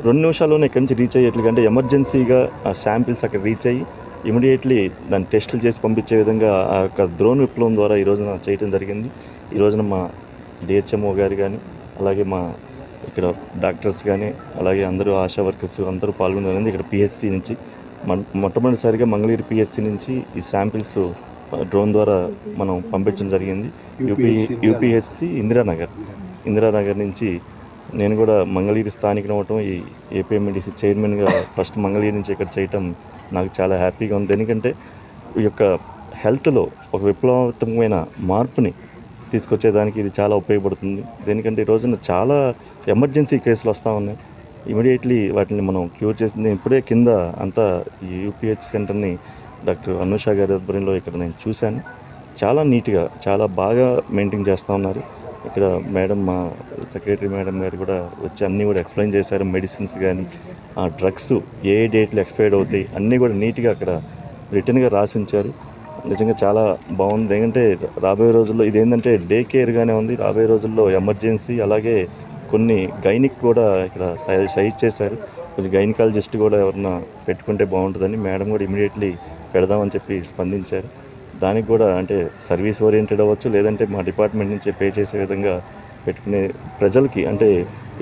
2 నిమిషాల్లోనే ఇక్కడి నుంచి రీచ్ అయ్యేట్లుగా అంటే ఎమర్జెన్సీగా ఆ శాంపిల్స్ అక్కడ రీచ్ అయ్యి ఇమీడియట్లీ దాన్ని టెస్టులు చేసి పంపించే విధంగా ఆ యొక్క డ్రోన్ విప్లవం ద్వారా ఈ రోజున చేయడం జరిగింది. ఈ రోజున మా డిహెచ్ఎంఓ గారు కానీ, అలాగే మా ఇక్కడ డాక్టర్స్ కానీ, అలాగే అందరూ ఆశా వర్కర్స్ అందరూ పాల్గొన్నారు. ఇక్కడ పిహెచ్సి నుంచి మొట్టమొదటిసారిగా మంగళగిరి పిహెచ్సి నుంచి ఈ శాంపిల్స్ డ్రోన్ ద్వారా మనం పంపించడం జరిగింది. యూపీహెచ్సి ఇందిరానగర్ నుంచి నేను కూడా మంగళగిరి స్థానికం అవ్వటం, ఈ ఏపీఎండిసి చైర్మన్గా ఫస్ట్ మంగళగిరి నుంచి ఇక్కడ చేయటం నాకు చాలా హ్యాపీగా ఉంది. ఎందుకంటే ఈ యొక్క హెల్త్లో ఒక విప్లవాత్మకమైన మార్పుని తీసుకొచ్చేదానికి ఇది చాలా ఉపయోగపడుతుంది. దేనికంటే ఈ రోజున చాలా ఎమర్జెన్సీ కేసులు వస్తూ ఉన్నాయి. ఇమీడియట్లీ వాటిని మనం క్యూర్ చేసింది. ఇప్పుడే కింద అంతా ఈ యూపీహెచ్ సెంటర్ని డాక్టర్ అనుష గారి ఆధ్వర్యంలో ఇక్కడ నేను చూశాను. చాలా నీట్గా చాలా బాగా మెయింటైన్ చేస్తూ ఉన్నారు. ఇక్కడ మేడం, మా సెక్రటరీ మేడం గారు కూడా వచ్చి అన్నీ కూడా ఎక్స్ప్లెయిన్ చేశారు. మెడిసిన్స్ కానీ, ఆ డ్రగ్స్ ఏ డేట్లు ఎక్స్పైర్డ్ అవుతాయి అన్నీ కూడా నీట్గా అక్కడ రిటర్న్గా రాసి ఉంచారు. నిజంగా చాలా బాగుంది. ఎందుకంటే రాబోయే రోజుల్లో ఇదేంటంటే డే కేర్గానే ఉంది. రాబోయే రోజుల్లో ఎమర్జెన్సీ అలాగే కొన్ని గైనిక్ కూడా ఇక్కడ సజెస్ట్ చేశారు. కొంచెం గైనకాలజిస్ట్ కూడా ఎవరన్నా పెట్టుకుంటే బాగుంటుందని మేడం కూడా ఇమీడియట్లీ పెడదామని చెప్పి స్పందించారు. దానికి కూడా అంటే సర్వీస్ ఓరియంటెడ్ అవ్వచ్చు, లేదంటే మా డిపార్ట్మెంట్ నుంచి పే చేసే విధంగా పెట్టుకునే ప్రజలకి అంటే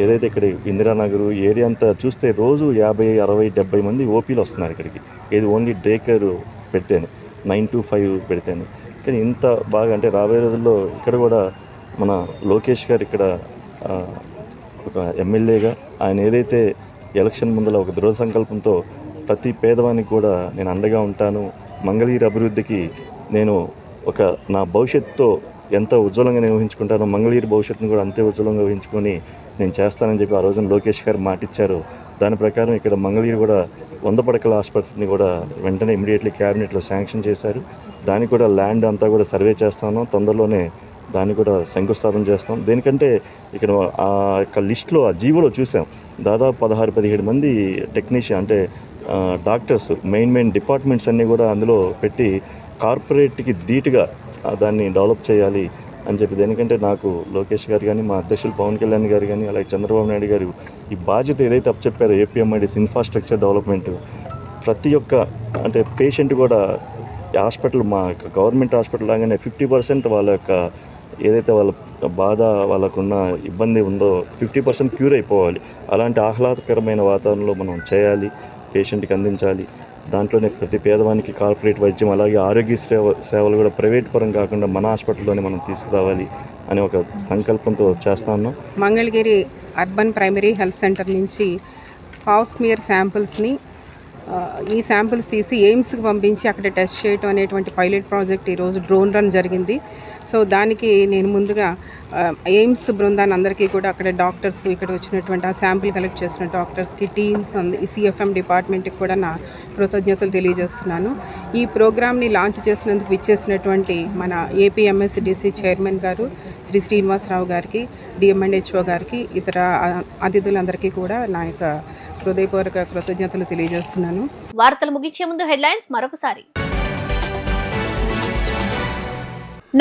ఏదైతే ఇక్కడ ఇందిరానగర్ ఏరియా అంతా చూస్తే రోజు 50, 60, 70 మంది ఓపీలు వస్తున్నారు ఇక్కడికి. ఏది ఓన్లీ డే కేర్ పెడితేనే 9 to 5 పెడితేనే. కానీ ఇంత బాగా అంటే రాబోయే రోజుల్లో ఇక్కడ కూడా మన లోకేష్ గారు ఇక్కడ ఒక ఎమ్మెల్యేగా ఆయన ఏదైతే ఎలక్షన్ ముందర ఒక దృఢ సంకల్పంతో ప్రతి పేదవానికి కూడా నేను అండగా ఉంటాను, మంగళగిరి అభివృద్ధికి నేను ఒక నా భవిష్యత్తుతో ఎంత ఉజ్వలంగా నిర్వహించుకుంటానో మంగళగిరి భవిష్యత్తును కూడా అంతే ఉజ్వలంగా ఊహించుకొని నేను చేస్తానని చెప్పి ఆ రోజున లోకేష్ గారు మాటిచ్చారు. దాని ప్రకారం ఇక్కడ మంగళగిరి కూడా 100 పడకల ఆసుపత్రిని కూడా వెంటనే ఇమీడియట్లీ క్యాబినెట్లో శాంక్షన్ చేశారు. దానికి కూడా ల్యాండ్ అంతా కూడా సర్వే చేస్తాను, తొందరలోనే దాన్ని కూడా శంకుస్థాపన చేస్తాం. దేనికంటే ఇక్కడ ఆ యొక్క లిస్టులో ఆ జీవోలో చూసాం దాదాపు 16-17 మంది టెక్నీషియన్ అంటే డాక్టర్స్ మెయిన్ డిపార్ట్మెంట్స్ అన్నీ కూడా అందులో పెట్టి కార్పొరేట్కి ధీటుగా దాన్ని డెవలప్ చేయాలి అని చెప్పి. దేనికంటే నాకు లోకేష్ గారు కానీ, మా అధ్యక్షులు పవన్ కళ్యాణ్ గారు కానీ, అలాగే చంద్రబాబు నాయుడు గారు ఈ బాధ్యత ఏదైతే అప్పచెప్పారో ఏపీఎంఐడిసి ఇన్ఫ్రాస్ట్రక్చర్ డెవలప్మెంట్ ప్రతి ఒక్క అంటే పేషెంట్ కూడా హాస్పిటల్ మా గవర్నమెంట్ హాస్పిటల్ లాగానే 50% వాళ్ళ యొక్క ఏదైతే వాళ్ళ బాధ వాళ్ళకున్న ఇబ్బంది ఉందో 50% క్యూర్ అయిపోవాలి. అలాంటి ఆహ్లాదకరమైన వాతావరణంలో మనం చేయాలి, పేషెంట్కి అందించాలి. దాంట్లోనే ప్రతి పేదవానికి కార్పొరేట్ వైద్యం అలాగే ఆరోగ్య సేవలు కూడా ప్రైవేట్ పరం కాకుండా మన హాస్పిటల్లోనే మనం తీసుకురావాలి అనే ఒక సంకల్పంతో చేస్తా ఉన్నాం. Mangalagiri urban primary health centre నుంచి పావ్ స్మియర్ శాంపిల్స్ని ఈ శాంపిల్స్ తీసి ఎయిమ్స్కి పంపించి అక్కడ టెస్ట్ చేయటం అనేటువంటి పైలట్ ప్రాజెక్ట్ ఈరోజు డ్రోన్ రన్ జరిగింది. సో దానికి నేను ముందుగా ఎయిమ్స్ బృందాన్ని అందరికీ కూడా అక్కడ డాక్టర్స్, ఇక్కడ వచ్చినటువంటి ఆ శాంపిల్ కలెక్ట్ చేసిన డాక్టర్స్కి, టీమ్స్, ఈ సిఎఫ్ఎం డిపార్ట్మెంట్కి కూడా నా కృతజ్ఞతలు తెలియజేస్తున్నాను. ఈ ప్రోగ్రామ్ని లాంచ్ చేసినందుకు విచ్చేసినటువంటి మన ఏపీఎంఎస్డిసి చైర్మన్ గారు శ్రీ శ్రీనివాసరావు గారికి, డిఎంఎండ్హెచ్ఓ గారికి, ఇతర అతిథులందరికీ కూడా నా యొక్క హృదయపూర్వక కృతజ్ఞతలు తెలియజేస్తున్నాను. వార్తలు ముగించే ముందు హెడ్లైన్స్ మరొకసారి.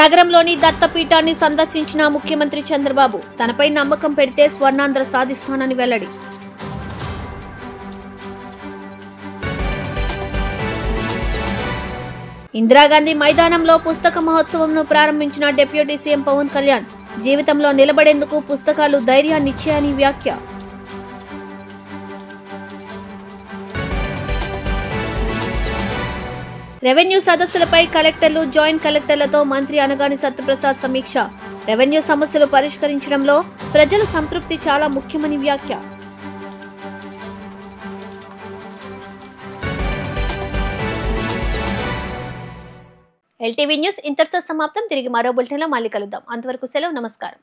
నగరంలోని దత్తపీఠాన్ని సందర్శించిన ముఖ్యమంత్రి చంద్రబాబు తనపై నమ్మకం పెడితే స్వర్ణాంధ్ర సాధిస్తానని వెల్లడి. ఇందిరాగాంధీ మైదానంలో పుస్తక మహోత్సవంను ప్రారంభించిన డిప్యూటీ సీఎం పవన్ కళ్యాణ్ జీవితంలో నిలబడేందుకు పుస్తకాలు ధైర్యాన్నిచ్చాయని వ్యాఖ్య. రెవెన్యూ సదస్సులపై కలెక్టర్లు, జాయింట్ కలెక్టర్లతో మంత్రి అనగాని సత్యప్రసాద్ సమీక్ష. రెవెన్యూ సమస్యలు పరిష్కరించడంలో ప్రజల సంతృప్తి చాలా ముఖ్యమని వ్యాఖ్య. ఎల్టీవీ న్యూస్ ఇంతటితో సమాప్తం. తిరిగి మరో బులెటిన్లో మళ్ళీ కలుద్దాం. అంతవరకు సెలవు. నమస్కారం.